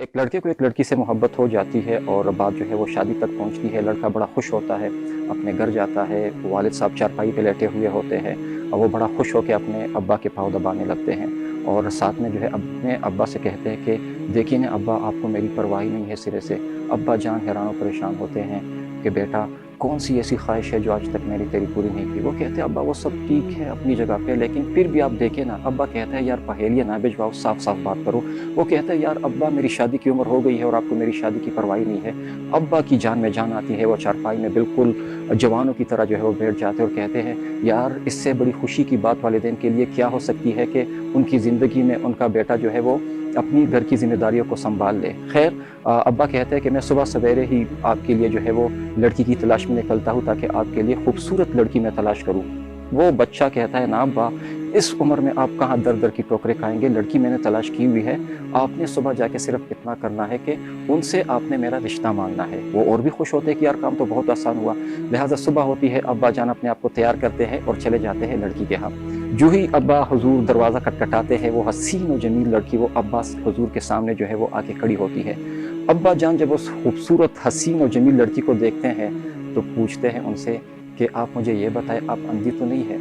ایک لڑکے کو ایک لڑکی سے محبت ہو جاتی ہے اور بات جو ہے وہ شادی تک پہنچتی ہے۔ لڑکا بڑا خوش ہوتا ہے، اپنے گھر جاتا ہے، والد صاحب چارپائی پہ لیٹے ہوئے ہوتے ہیں اور وہ بڑا خوش ہو کے اپنے ابا کے پاؤں دبانے لگتے ہیں اور ساتھ میں جو ہے اپنے ابا سے کہتے ہیں کہ دیکھیے نا ابا، آپ کو میری پرواہ نہیں ہے سرے سے۔ ابا جان حیران و پریشان ہوتے ہیں کہ بیٹا کون سی ایسی خواہش ہے جو آج تک میری تیری پوری نہیں کی؟ وہ کہتے ہیں ابا وہ سب ٹھیک ہے اپنی جگہ پہ، لیکن پھر بھی آپ دیکھیں نا۔ ابا کہتا ہے یار پہیلیاں نہ بھجواؤ، صاف صاف بات کرو۔ وہ کہتا ہے یار ابا میری شادی کی عمر ہو گئی ہے اور آپ کو میری شادی کی پرواہ نہیں ہے۔ ابا کی جان میں جان آتی ہے، وہ چارپائی میں بالکل جوانوں کی طرح جو ہے وہ بیٹھ جاتے اور کہتے ہیں یار اس سے بڑی خوشی کی بات والدین کے لیے کیا ہو سکتی ہے کہ ان کی زندگی میں ان کا بیٹا جو ہے وہ اپنی گھر کی ذمہ داریوں کو سنبھال لے۔ خیر ابا کہتے ہیں کہ میں صبح سویرے ہی آپ کے لیے جو ہے وہ لڑکی کی تلاش میں نکلتا ہوں تاکہ آپ کے لیے خوبصورت لڑکی میں تلاش کروں۔ وہ بچہ کہتا ہے نا ابا، اس عمر میں آپ کہاں در در کی ٹوکرے کھائیں گے؟ لڑکی میں نے تلاش کی ہوئی ہے، آپ نے صبح جا کے صرف اتنا کرنا ہے کہ ان سے آپ نے میرا رشتہ مانگنا ہے۔ وہ اور بھی خوش ہوتے ہیں کہ یار کام تو بہت آسان ہوا۔ لہٰذا صبح ہوتی ہے، ابا جان اپنے آپ کو تیار کرتے ہیں اور چلے جاتے ہیں لڑکی کے ہاں۔ جو ہی ابا حضور دروازہ کھٹکھٹاتے ہیں، وہ حسین و جمیل لڑکی وہ ابا حضور کے سامنے جو ہے وہ آ کے کھڑی ہوتی ہے۔ ابا جان جب اس خوبصورت حسین و جمیل لڑکی کو دیکھتے ہیں تو پوچھتے ہیں ان سے کہ آپ مجھے یہ بتائیں آپ اندھی تو نہیں ہے؟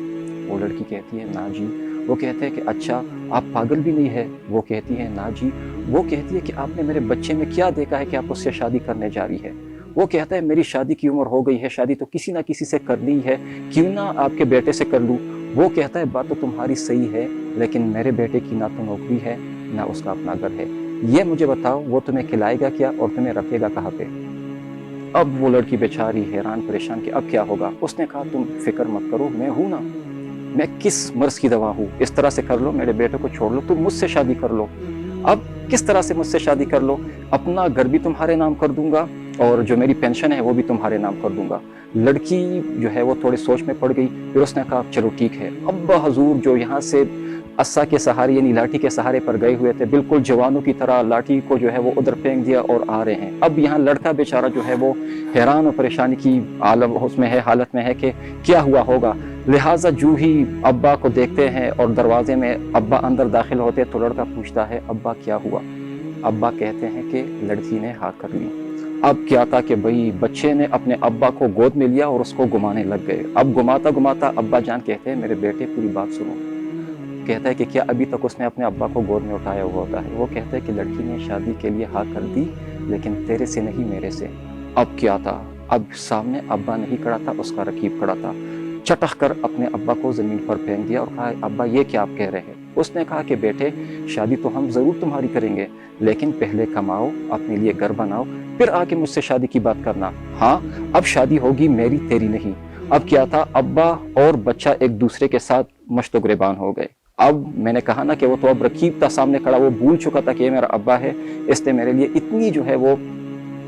وہ لڑکی کہتی ہے نا جی۔ وہ کہتے ہیں کہ اچھا آپ پاگل بھی نہیں ہے؟ وہ کہتی ہے نا جی۔ وہ کہتی ہے کہ آپ نے میرے بچے میں کیا دیکھا ہے کہ آپ اس سے شادی کرنے جا رہی ہے؟ وہ کہتا ہے میری شادی کی عمر ہو گئی ہے، شادی تو کسی نہ کسی سے کرنی ہے، کیوں نہ آپ کے بیٹے سے کر لوں؟ وہ کہتا ہے بات تو تمہاری صحیح ہے، لیکن میرے بیٹے کی نہ تو نوکری ہے نہ اس کا اپنا گھر ہے۔ یہ مجھے بتاؤ وہ تمہیں کھلائے گا کیا اور تمہیں رکھے گا کہاں پہ؟ اب وہ لڑکی بیچاری حیران پریشان کہ اب کیا ہوگا؟ اس نے کہا تم فکر مت کرو، میں ہوں نا، میں کس مرض کی دوا ہوں، اس طرح سے کر لو میرے بیٹے کو چھوڑ لو، تم مجھ سے شادی کر لو۔ اب کس طرح سے مجھ سے شادی کر لو؟ اپنا گھر بھی تمہارے نام کر دوں گا اور جو میری پینشن ہے وہ بھی تمہارے نام کر دوں گا۔ لڑکی جو ہے وہ تھوڑی سوچ میں پڑ گئی، پھر اس نے کہا چلو ٹھیک ہے۔ ابا حضور جو یہاں سے عصا کے سہارے یعنی لاٹھی کے سہارے پر گئے ہوئے تھے، بالکل جوانوں کی طرح لاٹھی کو جو ہے وہ ادھر پھینک دیا اور آ رہے ہیں۔ اب یہاں لڑکا بیچارہ جو ہے وہ حیران و پریشانی کی حالت میں ہے کہ کیا ہوا ہوگا۔ لہٰذا جو ہی ابا کو دیکھتے ہیں اور دروازے میں ابا اندر داخل ہوتے تو لڑکا پوچھتا ہے ابا کیا ہوا؟ ابا کہتے ہیں کہ لڑکی نے ہاں کر لی۔ اب کیا تھا کہ بھئی بچے نے اپنے ابا کو گود میں لیا اور اس کو گھمانے لگ گئے۔ اب گھماتا گھماتا ابا جان کہتے ہیں میرے بیٹے پوری بات سنو۔ کہتا ہے کہ کیا ابھی تک اس نے اپنے ابا کو گود میں اٹھایا ہوا ہوتا ہے؟ وہ کہتا ہے کہ لڑکی نے شادی کے لیے ہاں کر دی، لیکن تیرے سے نہیں میرے سے۔ اب کیا تھا؟ اب سامنے ابا نہیں کھڑا تھا، اس کا رقیب کھڑا تھا۔ چٹک کر اپنے ابا کو زمین پر پھینک دیا اور کہا ابا یہ کیا آپ کہہ رہے ہیں؟ اس نے کہا کہ بیٹے شادی تو ہم ضرور تمہاری کریں گے، لیکن پہلے کماؤ، اپنے لیے گھر بناؤ، پھر آ کے مجھ سے شادی کی بات کرنا۔ ہاں اب شادی ہوگی میری تیری نہیں۔ اب کیا تھا؟ ابا اور بچہ ایک دوسرے کے ساتھ مشت و گریبان ہو گئے۔ اب میں نے کہا نا کہ وہ تو اب رقیب تھا سامنے کھڑا، وہ بھول چکا تھا کہ یہ میرا ابا ہے، اس نے میرے لیے اتنی جو ہے وہ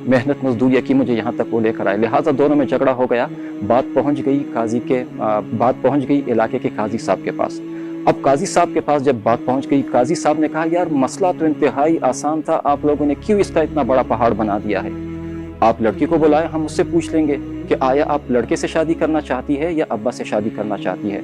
محنت مزدوری کی مجھے یہاں تک وہ لے کر آئے۔ لہٰذا دونوں میں جھگڑا ہو گیا، بات پہنچ گئی علاقے کے قاضی صاحب کے پاس۔ اب قاضی صاحب کے پاس جب بات پہنچ گئی، قاضی صاحب نے کہا یار مسئلہ تو انتہائی آسان تھا، آپ لوگوں نے کیوں اس کا اتنا بڑا پہاڑ بنا دیا ہے؟ آپ لڑکی کو بلائیں، ہم اس سے پوچھ لیں گے کہ آیا آپ لڑکے سے شادی کرنا چاہتی ہے یا ابا سے شادی کرنا چاہتی ہے؟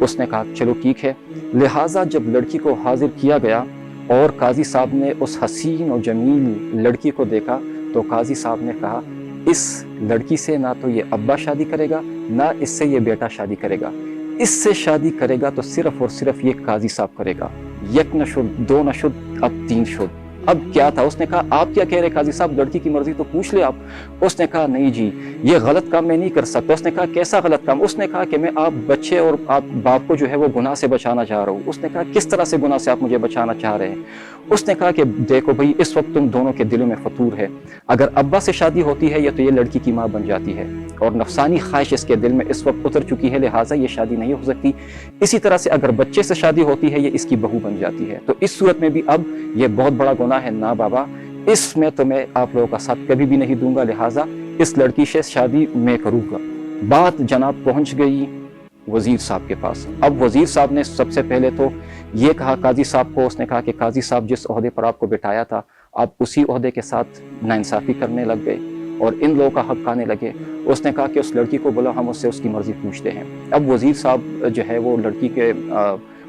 اس نے کہا چلو ٹھیک ہے۔ لہٰذا جب لڑکی کو حاضر کیا گیا اور قاضی صاحب نے اس حسین و جمیل لڑکی کو دیکھا تو قاضی صاحب نے کہا اس لڑکی سے نہ تو یہ ابا شادی کرے گا نہ اس سے یہ بیٹا شادی کرے گا، اس سے شادی کرے گا تو صرف اور صرف یہ قاضی صاحب کرے گا۔ یک نہ شد، دو نہ شد، اب تین شد۔ اب کیا تھا؟ اس نے کہا آپ کیا کہہ رہے قاضی صاحب، لڑکی کی مرضی تو پوچھ لے آپ۔ اس نے کہا نہیں جی یہ غلط کام میں نہیں کر سکتا۔ اس نے کہا کیسا غلط کام؟ اس نے کہا کہ میں آپ بچے اور آپ باپ کو جو ہے وہ گناہ سے بچانا چاہ رہا ہوں۔ اس نے کہا کس طرح سے گناہ سے آپ مجھے بچانا چاہ رہے ہیں؟ اس نے کہا کہ دیکھو بھئی اس وقت تم دونوں کے دلوں میں فطور ہے، اگر ابا سے شادی ہوتی ہے یا تو یہ لڑکی کی ماں بن جاتی ہے، اور نفسانی خواہش اس کے دل میں اس وقت اتر چکی ہے، لہٰذا یہ شادی نہیں ہو سکتی۔ اسی طرح سے اگر بچے سے شادی ہوتی ہے یہ اس کی بہو بن جاتی ہے، تو اس صورت میں بھی اب یہ بہت بڑا گناہ ہے۔ نا بابا اس میں تو میں آپ لوگوں کا ساتھ کبھی بھی نہیں دوں گا، لہٰذا اس لڑکی سے شادی میں کروں گا۔ بات جناب پہنچ گئی وزیر صاحب کے پاس۔ اب وزیر صاحب نے سب سے پہلے تو یہ کہا قاضی صاحب کو، اس نے کہا کہ قاضی صاحب جس عہدے پر آپ کو بٹھایا تھا آپ اسی عہدے کے ساتھ ناانصافی کرنے لگ گئے اور ان لوگوں کا حق کھانے لگے۔ اس نے کہا کہ اس لڑکی کو بولا ہم اس سے اس کی مرضی پوچھتے ہیں۔ اب وزیر صاحب جو ہے وہ لڑکی کے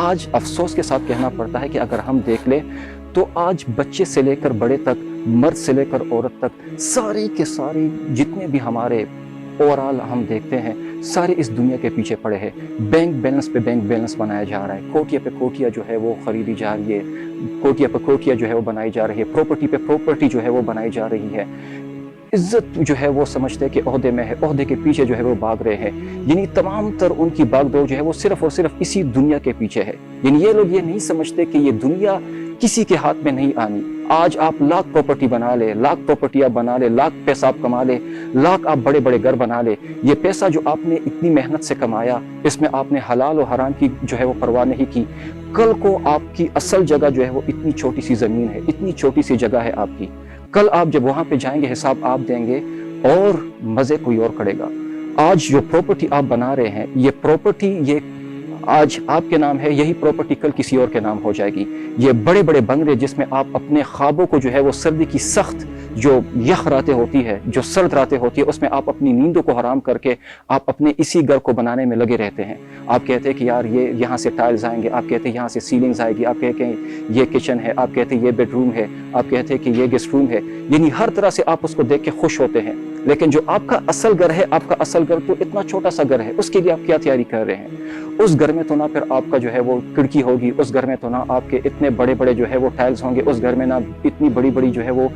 آج افسوس کے ساتھ کہنا پڑتا ہے کہ اگر ہم دیکھ لیں تو آج بچے سے لے کر بڑے تک، مرد سے لے کر عورت تک، سارے کے سارے جتنے بھی ہمارے اوورال ہم دیکھتے ہیں سارے اس دنیا کے پیچھے پڑے ہیں۔ بینک بیلنس پہ بینک بیلنس بنایا جا رہا ہے، کوٹیا پہ کوٹیا جو ہے وہ خریدی جا رہی ہے، کوٹیا پہ کوٹیا جو ہے وہ بنائی جا رہی ہے، پراپرٹی پہ پراپرٹی جو ہے وہ بنائی جا رہی ہے۔ عزت جو ہے وہ سمجھتے کہ عہدے میں ہے، عہدے کے پیچھے جو ہے وہ بھاگ رہے ہیں۔ یعنی تمام تر ان کی باغ دوڑ جو ہے وہ صرف اور صرف اسی دنیا کے پیچھے ہے۔ یعنی یہ لوگ یہ نہیں سمجھتے کہ یہ دنیا کسی کے ہاتھ میں نہیں آنی۔ آج آپ لاکھ پراپرٹی بنا لے، لاکھ پراپرٹی آپ بنا لے، لاکھ پیسہ آپ کما لے، لاکھ آپ بڑے بڑے گھر بنا لے، یہ پیسہ جو آپ نے اتنی محنت سے کمایا، اس میں آپ نے حلال و حرام کی جو ہے وہ پرواہ نہیں کی، کل کو آپ کی اصل جگہ جو ہے وہ اتنی چھوٹی سی زمین ہے، اتنی چھوٹی سی جگہ ہے آپ کی۔ کل آپ جب وہاں پہ جائیں گے حساب آپ دیں گے اور مزے کوئی اور کرے گا۔ آج جو پراپرٹی آپ بنا رہے ہیں، یہ پراپرٹی یہ آج آپ کے نام ہے، یہی پراپرٹی کل کسی اور کے نام ہو جائے گی۔ یہ بڑے بڑے بنگلے جس میں آپ اپنے خوابوں کو جو ہے وہ سردی کی سخت جو یخ راتیں ہوتی ہے، جو سرد راتیں ہوتی ہے، اس میں آپ اپنی نیندوں کو حرام کر کے آپ اپنے اسی گھر کو بنانے میں لگے رہتے ہیں۔ آپ کہتے ہیں کہ یار یہ یہاں سے ٹائلز آئیں گے، آپ کہتے ہیں یہاں سے سیلنگز آئے گی، آپ کہتے ہیں یہ کچن ہے، آپ کہتے ہیں یہ بیڈ روم ہے، آپ کہتے ہیں کہ یہ گیسٹ روم ہے۔ یعنی ہر طرح سے آپ اس کو دیکھ کے خوش ہوتے ہیں، لیکن جو آپ کا اصل گھر ہے، آپ کا اصل گھر تو اتنا چھوٹا سا گھر ہے، اس کے لیے آپ کیا تیاری کر رہے ہیں؟ اس گھر میں تو نہ پھر آپ کا جو ہے وہ کھڑکی ہوگی، اس گھر میں تو نہ آپ کے اتنے بڑے بڑے جو ہے وہ ٹائلز ہوں گے، اس گھر میں نہ اتنی بڑی بڑی جو ہے وہ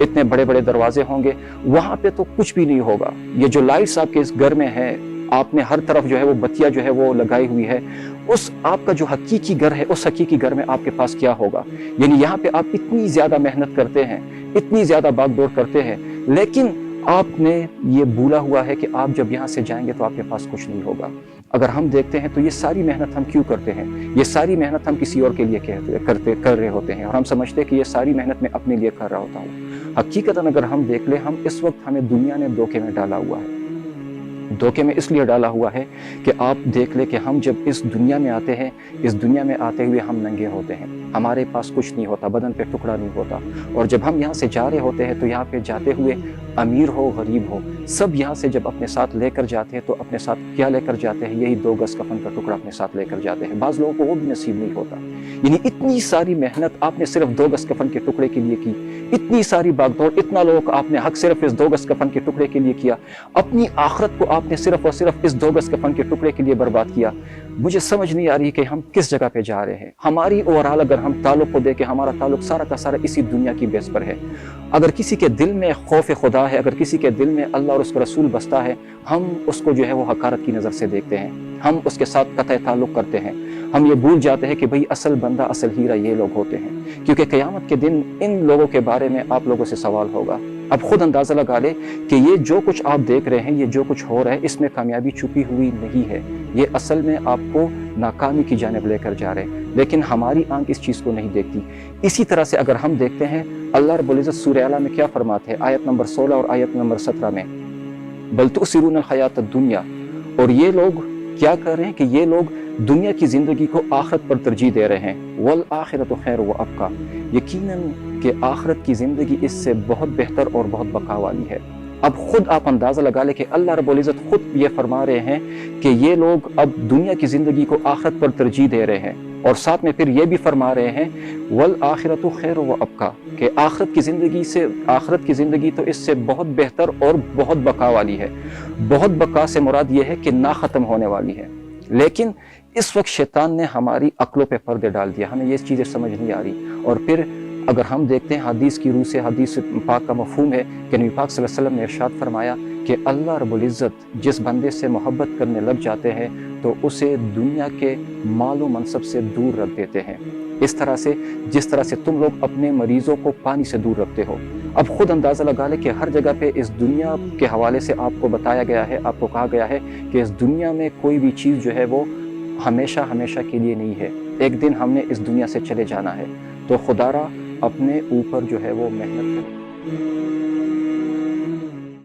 اتنے بڑے بڑے دروازے ہوں گے، وہاں پہ تو کچھ بھی نہیں ہوگا۔ یہ جو لائٹس آپ کے اس گھر میں ہے، آپ نے ہر طرف جو ہے وہ بتیاں جو ہے وہ لگائی ہوئی ہے، اس آپ کا جو حقیقی گھر ہے، اس حقیقی گھر میں آپ کے پاس کیا ہوگا؟ یعنی یہاں پہ آپ اتنی زیادہ محنت کرتے ہیں، اتنی زیادہ بھاگ دوڑ کرتے ہیں، لیکن آپ نے یہ بھولا ہوا ہے کہ آپ جب یہاں سے جائیں گے تو آپ کے پاس کچھ نہیں ہوگا۔ اگر ہم دیکھتے ہیں تو یہ ساری محنت ہم کیوں کرتے ہیں؟ یہ ساری محنت ہم کسی اور کے لیے کر رہے ہوتے ہیں، اور ہم سمجھتے ہیں کہ یہ ساری محنت میں اپنے لیے کر رہا ہوتا ہوں۔ حقیقتاً اگر ہم دیکھ لیں، ہم اس وقت ہمیں دنیا نے دھوکے میں ڈالا ہوا ہے۔ دھوکے میں اس لیے ڈالا ہوا ہے کہ آپ دیکھ لیں کہ ہم جب اس دنیا میں آتے ہیں، اس دنیا میں آتے ہوئے ہم ننگے ہوتے ہیں، ہمارے پاس کچھ نہیں ہوتا، بدن پہ ٹکڑا نہیں ہوتا، اور جب ہم یہاں سے جا رہے ہوتے ہیں تو یہاں پہ جاتے ہوئے امیر ہو غریب ہو، سب یہاں سے جب اپنے ساتھ لے کر جاتے ہیں تو اپنے ساتھ کیا لے کر جاتے ہیں؟ یہی 2 گز کفن کا ٹکڑا اپنے ساتھ لے کر جاتے ہیں۔ بعض لوگوں کو وہ بھی نصیب نہیں ہوتا۔ یعنی اتنی ساری محنت آپ نے صرف 2 گز کفن کے ٹکڑے کے لیے کی، اتنی ساری بھاگ دوڑ، اتنا لوگوں کا آپ نے حق صرف اس 2 گز کفن کے ٹکڑے کے لیے کیا، اپنی آخرت کو آپ نے صرف اور صرف اس 2 گز کفن کے ٹکڑے کے لیے برباد کیا۔ مجھے سمجھ نہیں آ رہی کہ ہم کس جگہ پہ جا رہے ہیں۔ ہماری اوورال اگر ہم تعلق کو دیکھیں، ہمارا تعلق سارا کا سارا اسی دنیا کی بیس پر ہے۔ اگر کسی کے دل میں خوف خدا ہے، اگر کسی کے دل میں اللہ اور اس کا رسول بستا ہے، ہم اس کو جو ہے وہ حقارت کی نظر سے دیکھتے ہیں، ہم اس کے ساتھ قطع تعلق کرتے ہیں، ہم یہ بھول جاتے ہیں کہ بھئی اصل بندہ، اصل ہیرا یہ لوگ ہوتے ہیں، کیونکہ قیامت کے دن ان لوگوں کے بارے میں آپ لوگوں سے سوال ہوگا۔ اب خود اندازہ لگا لے کہ یہ جو کچھ آپ دیکھ رہے ہیں، یہ جو کچھ ہو رہا ہے، اس میں کامیابی چھپی ہوئی نہیں ہے، یہ اصل میں آپ کو ناکامی کی جانب لے کر جا رہے ہیں، لیکن ہماری آنکھ اس چیز کو نہیں دیکھتی۔ اسی طرح سے اگر ہم دیکھتے ہیں، اللہ رب العزت سورہ اعلیٰ میں کیا فرماتے ہیں؟ آیت نمبر 16 اور آیت نمبر 17 میں، بل تؤثرون الحیات الدنیا، اور یہ لوگ کیا کر رہے ہیں کہ یہ لوگ دنیا کی زندگی کو آخرت پر ترجیح دے رہے ہیں، والآخرۃ خیر وابقیٰ، یقیناً کہ آخرت کی زندگی اس سے بہت بہتر اور بہت بقا والی ہے۔ اب خود آپ اندازہ لگا لیں کہ اللہ رب العزت خود یہ فرما رہے ہیں کہ یہ لوگ اب دنیا کی زندگی کو آخرت پر ترجیح دے رہے ہیں، اور ساتھ میں پھر یہ بھی فرما رہے ہیں والآخرۃ خیر وابقیٰ، کہ آخرت کی زندگی تو اس سے بہت بہتر اور بہت بقا والی ہے۔ بہت بقا سے مراد یہ ہے کہ نہ ختم ہونے والی ہے، لیکن اس وقت شیطان نے ہماری عقلوں پہ پردے ڈال دیا، ہمیں یہ چیزیں سمجھ نہیں آ رہی۔ اور پھر اگر ہم دیکھتے ہیں حدیث کی روح سے، حدیث پاک کا مفہوم ہے کہ نبی پاک صلی اللہ علیہ وسلم نے ارشاد فرمایا کہ اللہ رب العزت جس بندے سے محبت کرنے لگ جاتے ہیں تو اسے دنیا کے مال و منصب سے دور رکھ دیتے ہیں، اس طرح سے جس طرح سے تم لوگ اپنے مریضوں کو پانی سے دور رکھتے ہو۔ اب خود اندازہ لگا لیں کہ ہر جگہ پہ اس دنیا کے حوالے سے آپ کو بتایا گیا ہے، آپ کو کہا گیا ہے کہ اس دنیا میں کوئی بھی چیز جو ہے وہ ہمیشہ کے لیے نہیں ہے، ایک دن ہم نے اس دنیا سے چلے جانا ہے۔ تو خدا را اپنے اوپر جو ہے وہ محنت کریں۔